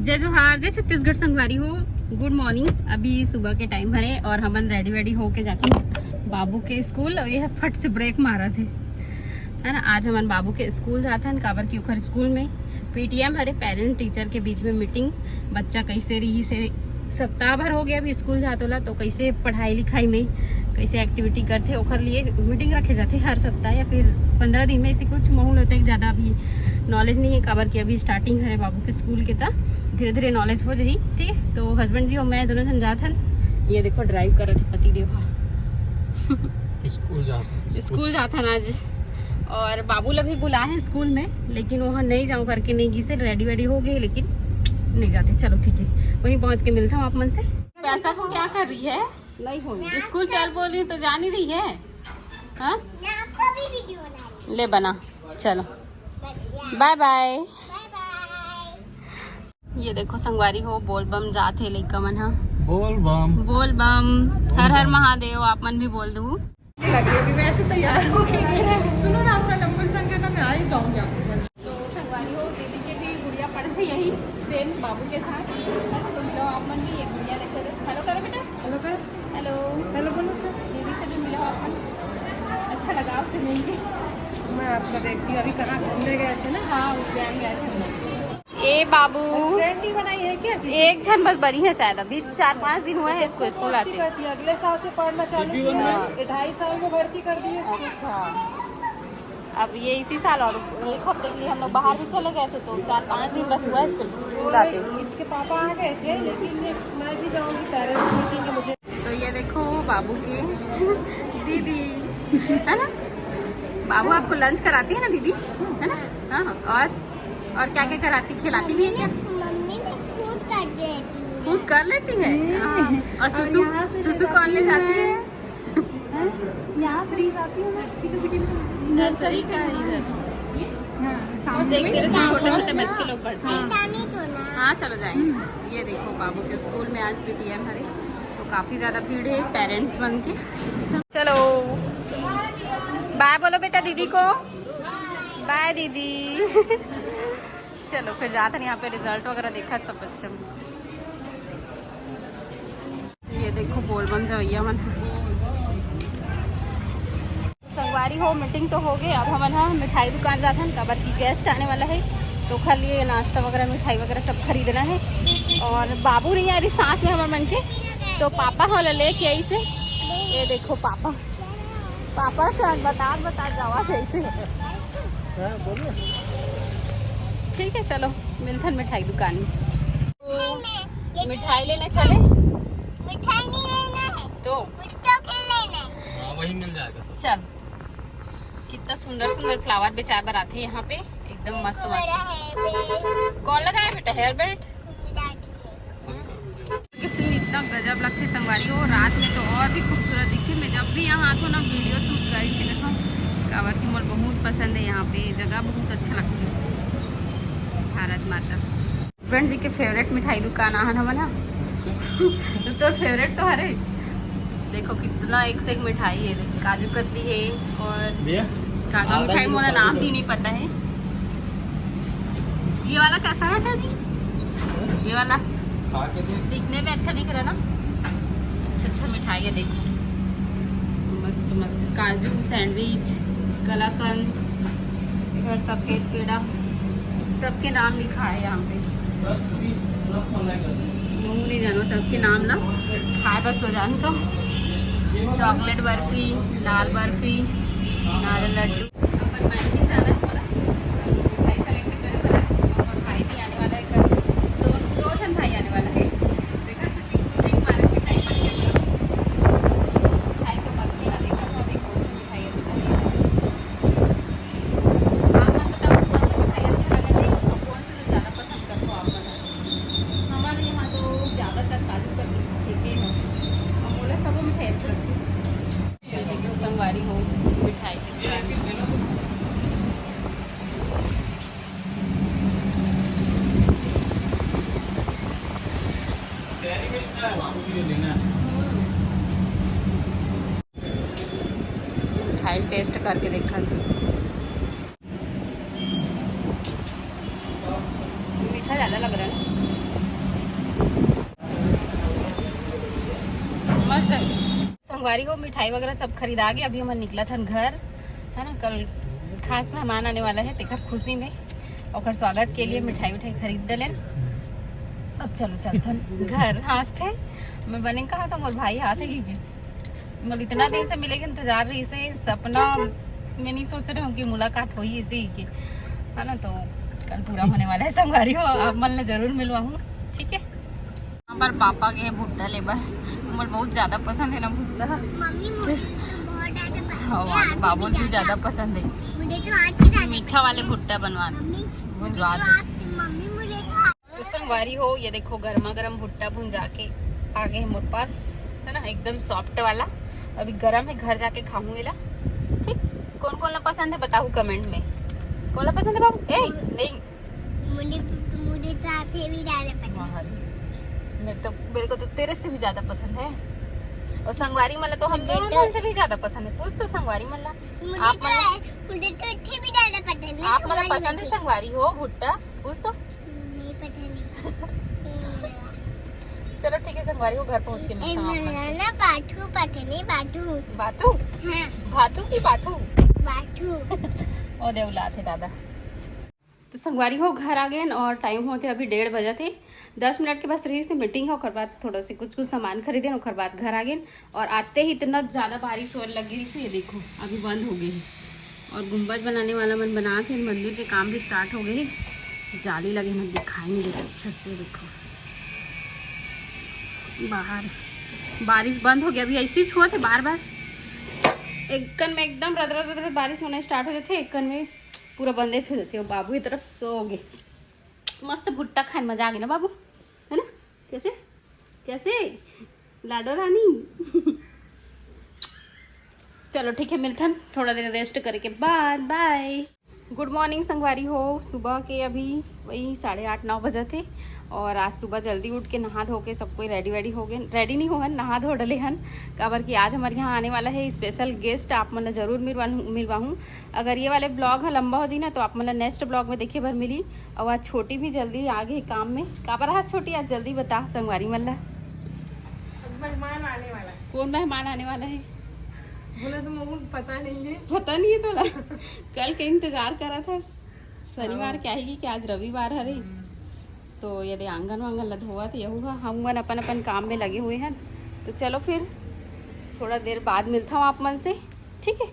जय जोहार, जय छत्तीसगढ़ संगवारी हो। Good morning. अभी सुबह के टाइम है और हमन रेडी वेडी होके जाते हैं बाबू के स्कूल। और ये फट से ब्रेक मारा थे, है ना। आज हमन बाबू के स्कूल जाते हैं काबर की ओखर स्कूल में पीटीएम हरे, पेरेंट टीचर के बीच में मीटिंग। बच्चा कैसे रही से सप्ताह भर हो गया अभी स्कूल जाते ला, तो कैसे पढ़ाई लिखाई में कैसे एक्टिविटी करते ओखर लिए मीटिंग रखे जाते हर सप्ताह या फिर 15 दिन में। ऐसे कुछ माहौल होता है, ज़्यादा अभी नॉलेज नहीं है काबर की अभी स्टार्टिंग है बाबू के स्कूल के। था धीरे धीरे नॉलेज हो जाही, ठीक है। तो हस्बैंड जी और मैं दोनों जन जात हन। ये देखो ड्राइव कर रहे थे पति देव स्कूल जात हन आज। और बाबू ला भी बुलाए हैं स्कूल में, लेकिन वहाँ नहीं जाऊँ करके नहीं गई से रेडी वेडी हो गए, लेकिन नहीं जाते। चलो ठीक है, वहीं पहुँच के मिलता हूँ आप मन से। पैसा को क्या कर रही है? नहीं हो स्कूल चल बोल रही तो जा नहीं रही है। हाँ ले बना, चलो बाय बाय। ये देखो संगवारी हो बोल बम जाते लइका मन। हाँ बोल बम बोल बम, हर हर महादेव। आप मन भी बोल दो। लग रही है अभी मैं ऐसे तैयार हो गई। सुनो ना, आपका नंबर संख्या ना मैं आ ही जाऊंगी आपके पास। तो संगवारी हो दीदी की भी गुड़िया पढ़ रही यही सेम बाबू के साथ। तो मिलो आप मन भी, ये गुड़िया देखो। हेलो करो बेटा, हेलो कर, हेलो हेलो बोलो। दीदी से भी मिलो आप मन। अच्छा लगा आपसे मिलके। मैं आपका देखती हूँ, अभी कहाँ घूमने गए थे ना। हाँ उज्जैन गए थे। ए बाबू फ्रेंड ही बनाई है क्या? एक क्षण बस बनी है शायद, अभी 4-5 दिन हुआ है इसको स्कूल आते। करती है, अगले साल से पढ़ना चालू किया। 2.5 साल में भर्ती कर दी है। अच्छा, अब ये इसी साल और एक हफ्ते के लिए हम लोग बाहर भी चले गए थे, तो 4-5 दिन बस हुआ स्कूल आते। इसके पापा आ गए थे, लेकिन मैं भी जाऊंगी पेरेंट्स मीटिंग के। मुझे तो ये देखो बाबू की दीदी, है ना। बाबू आपको लंच कराती है ना दीदी, है ना। हाँ, और क्या क्या कराती, खिलाती भी है क्या? मम्मी मैं खुद कर देती हूँ। खुद कर लेती है। हाँ। और सुसु कौन ले जाती है? नर्सरी जाती हूँ, नर्सरी का इधर देखते रहे छोटे छोटे बच्चे लोग पढ़ते हैं। जाने दो ना। हाँ चलो जाएंगे। ये देखो बाबू के स्कूल में आज पीटीएम हरे, तो काफी ज्यादा भीड़ है पेरेंट्स बन के। चलो बाय बोलो बेटा दीदी को, बाय दीदी। चलो फिर जाते हैं। यहाँ पे रिजल्ट वगैरह देखा सब बच्चों। ये देखो बोल बम जवैया मन। संगवारी हो मीटिंग तो हो गए। अब हम हाँ मिठाई दुकान जाते हैं काबर की गेस्ट आने वाला है, तो खा लिए नाश्ता वगैरह मिठाई वगैरह सब खरीदना है। और बाबू नहीं आ रही साथ में हमारे मन के, तो पापा वाला लेके आई से। ये देखो पापा से बता जावा कैसे। ठीक है चलो मिलते हैं मिठाई दुकान में। तो मिठाई लेने चले। मिठाई नहीं लेना है तो लेना है। वही मिल जाएगा सब। चल, कितना सुंदर सुंदर फ्लावर बेचाए बर आते हैं यहाँ पे, एकदम मस्त मस्त। कौन लगाया बेटा हेयर बेल्ट? सीन इतना गजब लगती संगवारी हो, रात में तो और भी खूबसूरत दिखती। मैं जब भी यहाँ आती हूँ ना वीडियो शूट करी चले था काबर की मोल बहुत पसंद है। यहाँ पे जगह बहुत अच्छा लगती है। भारत माता हस्बैंड जी के फेवरेट मिठाई दुकान आहन हम ना। तो फेवरेट तो हरे देखो कितना एक से एक मिठाई है। काजू कतली है और काका मिठाई, मुझे नाम भी नहीं पता है। ये वाला कैसा है जी? ये वाला दिखने में अच्छा दिख रहा है ना। अच्छा मिठाई है देखो, मस्त मस्त काजू सैंडविच, कलाकंद और सफेद पेड़ा, सबके नाम लिखा है यहाँ पे। मुँह नहीं जानो सबके नाम ना, खाए बस तो जान तो। चॉकलेट बर्फी, दाल बर्फी, नारियल लड्डू। अपन मैंने जाना है बोला, मिठाई सेलेक्ट करे बोला। और भाई भी आने वाला है कल, दो जन भाई आने वाला है। देखा सकती खुशी हमारे मिठाई बन गई। मिठाई तो बनती वाले का अभी कौन सी मिठाई अच्छा है। आप बताओ कौन सी मिठाई अच्छा लगे नहीं, और कौन सी ज़्यादा पसंद करते हो आप बताओ। हमारे यहाँ तो ज़्यादातर काजू कतली ठीक है, और बोला सब मिठाई अच्छी लगती है। देखो संगवारी हो मिठाई की दुकान। मिठाई टेस्ट करके देखा, मीठा ज़्यादा लग रहा है ना। संगवारी हो मिठाई वगैरह सब खरीदा गए। अभी हम निकला था घर, है ना। कल खास मेहमान आने वाला है, तेकर खुशी में और स्वागत के लिए मिठाई उठाई खरीद दिले। अब चलो चलते घर। हंस थे मैं बने कहा था मोर भाई आते ही मतलब इतना देर से मिले के इंतजार रही से, सपना में नहीं सोच रहे हूँ कि मुलाकात हुई इसे ही की, है ना। तो कल पूरा होने वाला है संगवारी हो, आप मन जरूर मिलवा हूँ, ठीक है। यहाँ पर पापा के भुट्टा लेबर मुझे बहुत ज्यादा पसंद है ना भुट्टा। मम्मी मुझे तो बहुत ज्यादा पसंद है। हाँ बाबू भी ज्यादा पसंद है। मुझे तो आज की ज्यादा मीठा वाले भुट्टा बनवा दो। मम्मी मुझे तो संगवारी हो ये देखो गर्मा गर्म भुट्टा भुन जाके आ गए हमारे पास, है ना, एकदम सॉफ्ट वाला। अभी गरम है, घर जाके खाऊंगी ला, ठीक। कौन कौन ला पसंद है बताओ कमेंट में, कौन ला पसंद है बाबू? ए नहीं मुझे तो आपसे भी ज्यादा पसंद है। मेरे को तो तेरे से भी ज्यादा पसंद है। और संगवारी मला तो हम दोनों जन से भी ज्यादा पसंद है। पूछ तो संगवारी मला आप मुझे तो इतनी भी ज्यादा पसंद है। आप मला पसंद है संगवारी हो भुट्टा? पूछ तो। नहीं पता नहीं। चलो ठीक है संगवारी हो, घर पहुंच के मिलता हूँ आपसे। ना बाटू पता नहीं बाटू। बातू? हाँ भातू की बाटू? बाटू। और देवला थे दादा। तो संगवारी हो घर आ गए और टाइम होते अभी 1:30 बजे थे। 10 मिनट के पास रही से मीटिंग है, और बाद थोड़ा से कुछ सामान खरीदे और बाद घर आ गए। और आते ही इतना ज़्यादा बारिश होने लगी रही से, ये देखो अभी बंद हो गई। और गुम्बज बनाने वाला मन बना के मंदिर के काम भी स्टार्ट हो गए। जाली लगे मैं दिखाई नहीं देता अच्छा से, देखो बाहर बारिश बंद हो गया। अभी ऐसे ही छुआ थे बार बार, एक कन में एकदम रदर बारिश होना स्टार्ट हो जाते, एक कन में पूरा बंदे छो जाते। बाबू की तरफ सो गए। मस्त भुट्टा खाने मजा आ गया ना बाबू, है ना। कैसे कैसे लाडो रानी। चलो ठीक है मिलते हैं थोड़ा देर रेस्ट करके, बाद बाय। गुड मॉर्निंग संगवारी हो। सुबह के अभी वही 8:30-9 बजे थे। और आज सुबह जल्दी उठ के नहा धो के सब कोई रेडी वेडी हो गए। रेडी नहीं हो हन, नहा धो डले हन, काबर कि आज हमारे यहाँ आने वाला है स्पेशल गेस्ट। आप मतलब ज़रूर मिलवाऊँ। अगर ये वाले ब्लॉग है लंबा हो जी ना, तो आप मतलब नेक्स्ट ब्लॉग में देखिए भर मिली। और आज छोटी भी जल्दी आ गई काम में। काबर रहा छोटी आज जल्दी बता संगवारी मल्ला। मेहमान आने वाला है। कौन मेहमान आने वाला है बोला तो मम्मी पता नहीं है। पता नहीं है तो कल के इंतजार करा था, शनिवार क्या है कि आज रविवार है रही। तो यदि आंगन वांगन लद हुआ तो यह हुआ, हम मन अपन अपन काम में लगे हुए हैं। तो चलो फिर थोड़ा देर बाद मिलता हूँ आप मन से, ठीक है।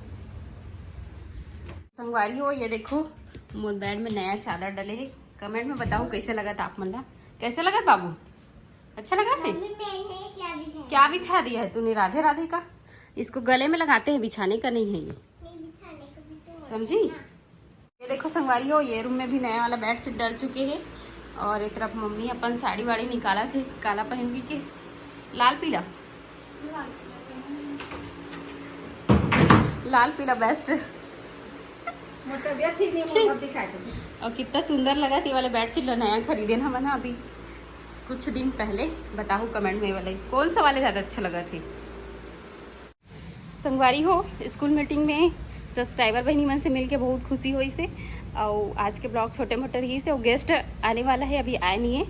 संगवारी हो ये देखो मोर बेड में नया चादर डले है। कमेंट में बताओ कैसे लगा था आप मन ला। कैसे लगा बाबू? अच्छा लगा थे? क्या बिछा दिया है तूने? राधे राधे का। इसको गले में लगाते हैं, बिछाने का नहीं है ये, समझी। ये देखो संगवारी हो ये रूम में भी नया वाला बेडशीट डल चुके हैं। और एक तरफ मम्मी अपन साड़ी वाड़ी निकाला थे, काला पहन के लाल पीला लाल पीला बेस्ट। ठीक नहीं और कितना सुंदर लगा थी वाले बेडशीट नया खरीदे ना मैंने अभी कुछ दिन पहले। बताओ कमेंट में वाले कौन सा वाले ज़्यादा अच्छे लगा थे। संगवारी हो स्कूल मीटिंग में सब्सक्राइबर बहनी मन से मिल के बहुत खुशी हुई से। और आज के ब्लॉग छोटे मोटे रही से, और गेस्ट आने वाला है, अभी आए नहीं है।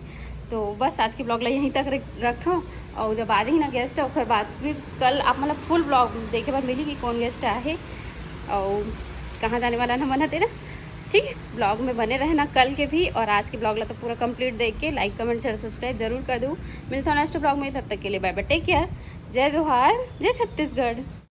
तो बस आज के ब्लॉग ला यहीं तक रखो। और जब आ जाए ना गेस्ट, और फिर बाद फिर कल आप मतलब फुल ब्लॉग देखे बाद मिली कि कौन गेस्ट आए है और कहाँ जाने वाला ना मन है ना, ठीक है। ब्लॉग में बने रहना कल के भी। और आज के ब्लॉग ला तो पूरा कंप्लीट देख के लाइक कमेंट शेयर सब्सक्राइब जरूर कर दूँ। मिलता हूँ नेक्स्ट ब्लॉग में, तब तक के लिए बाय बाय, टेक केयर। जय जोहार, जय छत्तीसगढ़।